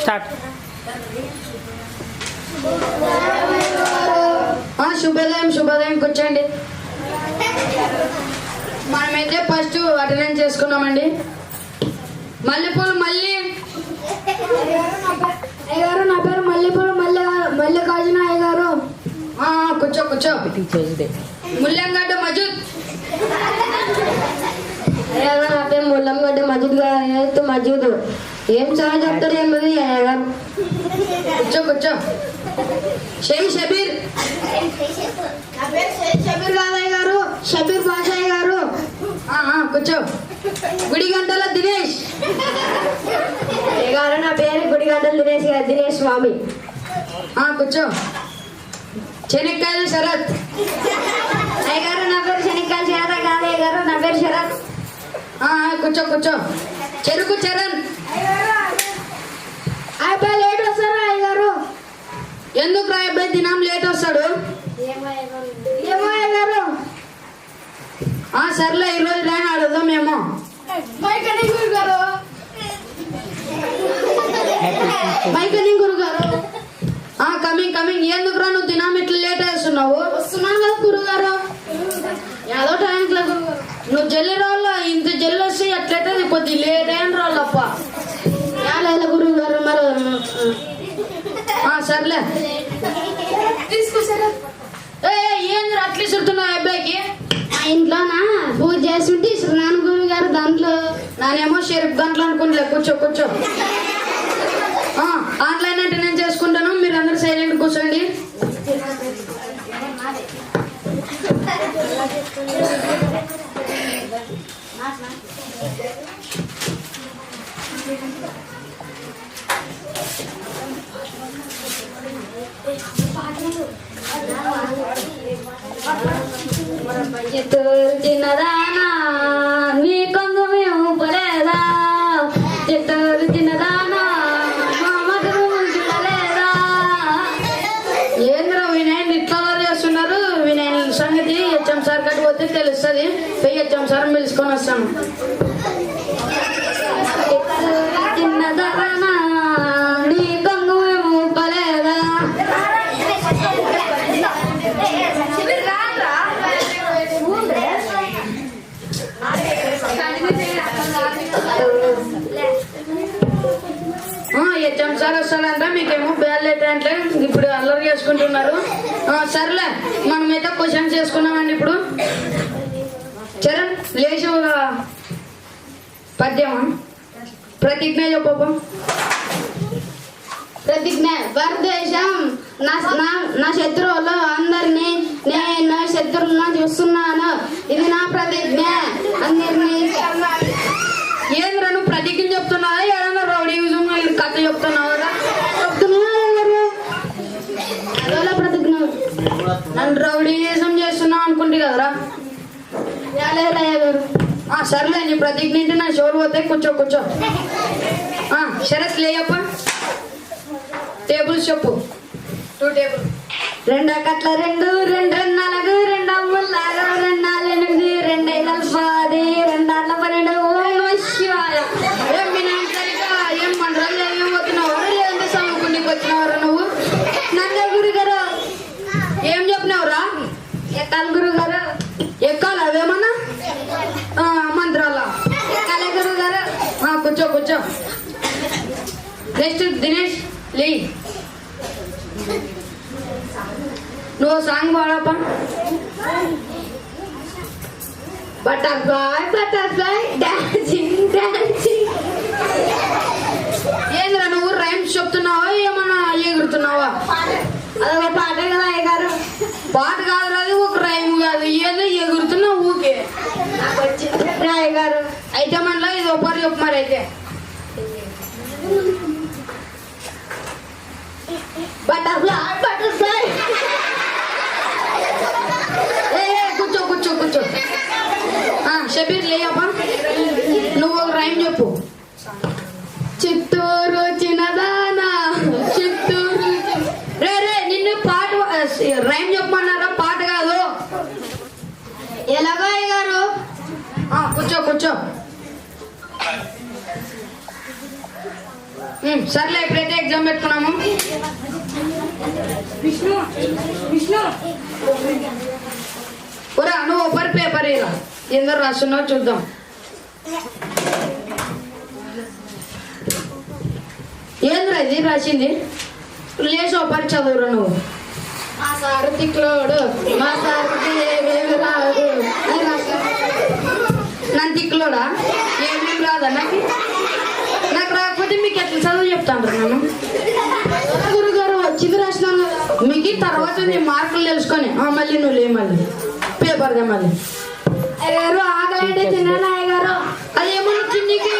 Start. శుభోదయం శుభోదయం, కూర్చోండి. మనమైతే ఫస్ట్ అటెండెన్స్ చేసుకున్నామండి. మల్లెపూలు మల్లి అయ్యగారు, నా పేరు మల్లెపూలు మల్లికార్జున అయ్యగారు. కూర్చో కూర్చో. ముల్లంగడ్డ మజూద్ అయ్యగారు, నా పేరు ముల్లంగడ్డ మజూద్. ఏం చాలా చెప్తారు ఏమది అయ్యగారు. కూర్చో కూర్చో. షబీర్ షబీర్ కాదయ్య గారు, షబీర్ బాషాయ్ గారు. కూర్చో. గుడిగంటల దినేష్ అయ్యగారు, నా పేరు గుడిగంటల దినేష్ స్వామి. కూర్చో. చెనక్కాయలు శరత్ అయ్యగారు, నా పేరు శనిక్కాయలు శరత్ కాదు అయ్యగారు, నా పేరు శరత్. కూర్చో కూర్చో. చెరుకు చరణ్ అబ్బాయి లేట్ వస్తారా అయ్యగారు? ఎందుకు రా అబ్బాయి దినం లేట్ వస్తాడు? ఏమో అయ్యగారు. సర్లే ఈరోజు రాని అడుగుదాం మేము. గురుగారు కమింగ్ కమింగ్. ఎందుకు రా నువ్వు దినం ఇట్లా లేట్ వేస్తున్నావు? వస్తున్నాను కదా గురుగారు, ఏదో టైంకి లేదు. నువ్వు జల్లి రాళ్ళ, ఇంత జల్లి వస్తే ఎట్లయితే కొద్ది లేట్ అయిన రాళ్ళప్ప. గురువు గారు మరి సర్లే తీసుకొస్తారా? ఏంది అట్లా ఇస్తున్నావు అబ్బాయికి? మా ఇంట్లోనా పూజ చేస్తుంటే ఇస్తున్నాను గురువు గారు. దాంట్లో నానేమో షెరీఫ్ గంటలు అనుకుంటలే. కూర్చో కూర్చో. ఆన్లైన్ అంటే నేను చేసుకుంటాను, మీరు అందరు సైలెంట్ కూర్చోండి. చిన్నదానా నీ కొంగు మేము పలేదా, చిత్తూరు చిన్నదానా చూడలేదా. ఏంద్రా వినాయన్ని ఇట్లా చేస్తున్నారు? వినాయన సంగతి హెచ్ఎం సార్ కట్టి పోతే తెలుస్తుంది. పోయి హెచ్ఎం సార్ పిలుచుకొని వస్తాను. చిన్నదానా నీ కొంగు మేము పలేదా. హెచ్ఎం సార్ వస్తాడంట, మీకేమో బ్యాల్ అయితే అంటే ఇప్పుడు అల్లరి చేసుకుంటున్నారు. సర్లే మనమైతే క్వశ్చన్స్ చేసుకున్నామండి. ఇప్పుడు చరణ్ లేచి ఒక పద్యమా ప్రతిజ్ఞ చెప్పు. ప్రతిజ్ఞ. భారతదేశం నా శత్రువులు అందరినీ నేను శత్రువులను చూస్తున్నాను. ఇది నా ప్రతిజ్ఞ. అందరినీ ఏంద్రా నువ్వు ప్రతిజ్ఞ చెప్తున్నావా? ఏదైనా రౌడీ కథ చెప్తున్నావా? ప్రతిజ్ఞ. నన్ను రౌడీజం చేస్తున్నావు అనుకుంటే కదరా? గారు సర్లే నీ ప్రతిజ్ఞ ఏంటి? నా షోలు పోతాయి. కూర్చో కూర్చో. శరత్ లేయప్ప. టేబుల్స్ చెప్పు. 2 టేబుల్. 2 కట్ల 2 2 4 2 అమ్ములాగా 2 4 8 2 5 10 2 6 12. ఓం శివాయ. ఏం వినాయక సరిగా ఏం మండరాలు ఏం పోతున్నావు? లేదంటే చదువుకుండికి వచ్చినవరా నువ్వు? నంద గురుగారు ఏం చెప్పినావురా? ఎక్కాలి గురుగారు. ఎక్కాలి అవేమన్నా మంత్రాలా? ఎక్కాలి గురుగారు. కూర్చో కూర్చో. నెక్స్ట్ దినేష్ లే. నువ్వు సాంగ్ పాడప్ప. Butterfly butterfly dancing dancing. ఏంద్రా నువ్వు రైమ్స్ చెప్తున్నావా ఏమన్నా ఎగురుతున్నావా? అదొక పాట కదా అయ్యగారు. పాట కాదు, అది ఒక రైమ్ కాదు. ఏదో ఎగురుతున్నావు ఊకే. అయ్యగారు అయితే మనలో ఇది ఒకరు చెప్పు. మరి అయితే బటర్ఫ్లై బటర్ఫ్లై. కూర్చో కూర్చో కూర్చో. షబీర్ లేయప్ప, నువ్వు ఒక రైమ్ చెప్పు. చిత్తూరు చిన్నదానా చిత్తూరు. రే నిన్ను పాట రైమ్ చెప్పమన్నారా? పాట కాదు. ఎలాగో అయ్యగారు? కూర్చో కూర్చో. సర్లే ఇప్పుడైతే ఎగ్జామ్ పెట్టుకున్నాము. ఒరా నువ్వు ఒకరి పేపర్ ఇలా ఎందరో రాస్తున్నావు చూద్దాం. ఏంద్రా ఇది రాసింది? లేచి ఒకరి చదువురా నువ్వు. మా సారు తిక్కులోడు, మా సారుకి ఏమేమి రాదు. నన్ను తిక్కులోడా? ఏమేమి రాదా నాకు? నాకు రాకపోతే మీకు ఎట్లా చదువు చెప్తాను నేను. గురుగారు వచ్చింది రాసినాను మీకు. తర్వాత నేను మార్కులు తెలుసుకొని మళ్ళీ నువ్వు లే మళ్ళీ పేపర్గా మళ్ళీ. అయ్యగారు ఆకలి తిన్నాను అయ్యగారు. అదేమన్నా చిన్నకి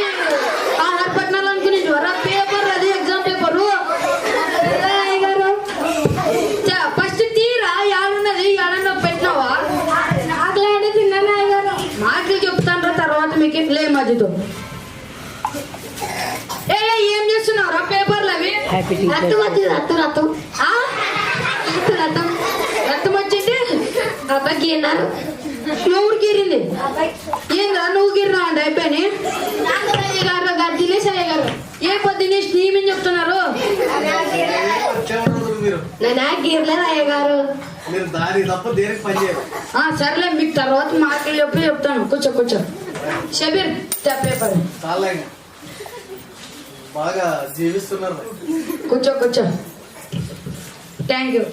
ఆహార పట్నాలు అనుకుని జ్వర పేపర్ అది ఎగ్జామ్ పేపరు. అయ్యగారు ఫస్ట్ తీరా యాడున్నది యాడన్నా పెట్టినావా? ఆకలి తిన్నాను అయ్యగారు. మార్కులు చెప్తాను తర్వాత మీకు లే మధ్యతో. ఏం చేస్తున్నావురా పేపర్లు అవి? రక్తం వచ్చింది. రక్తం రక్తం వచ్చింది. అబ్బాయికి అన్నారు. నువ్వు గీరింది ఏంద్రా? నువ్వు గీరినావు అండి అయిపోయి తినేసారు ఏ పొద్దున్నే స్టీమని చెప్తున్నారు. నేను గీరలేదు అయ్యగారు. సర్లే మీకు తర్వాత మార్కులు చెప్పి చెప్తాను. కూర్చో షబీర్ పేపర్ బాగా జీవిస్తున్నారు. కూర్చో థ్యాంక్ యూ.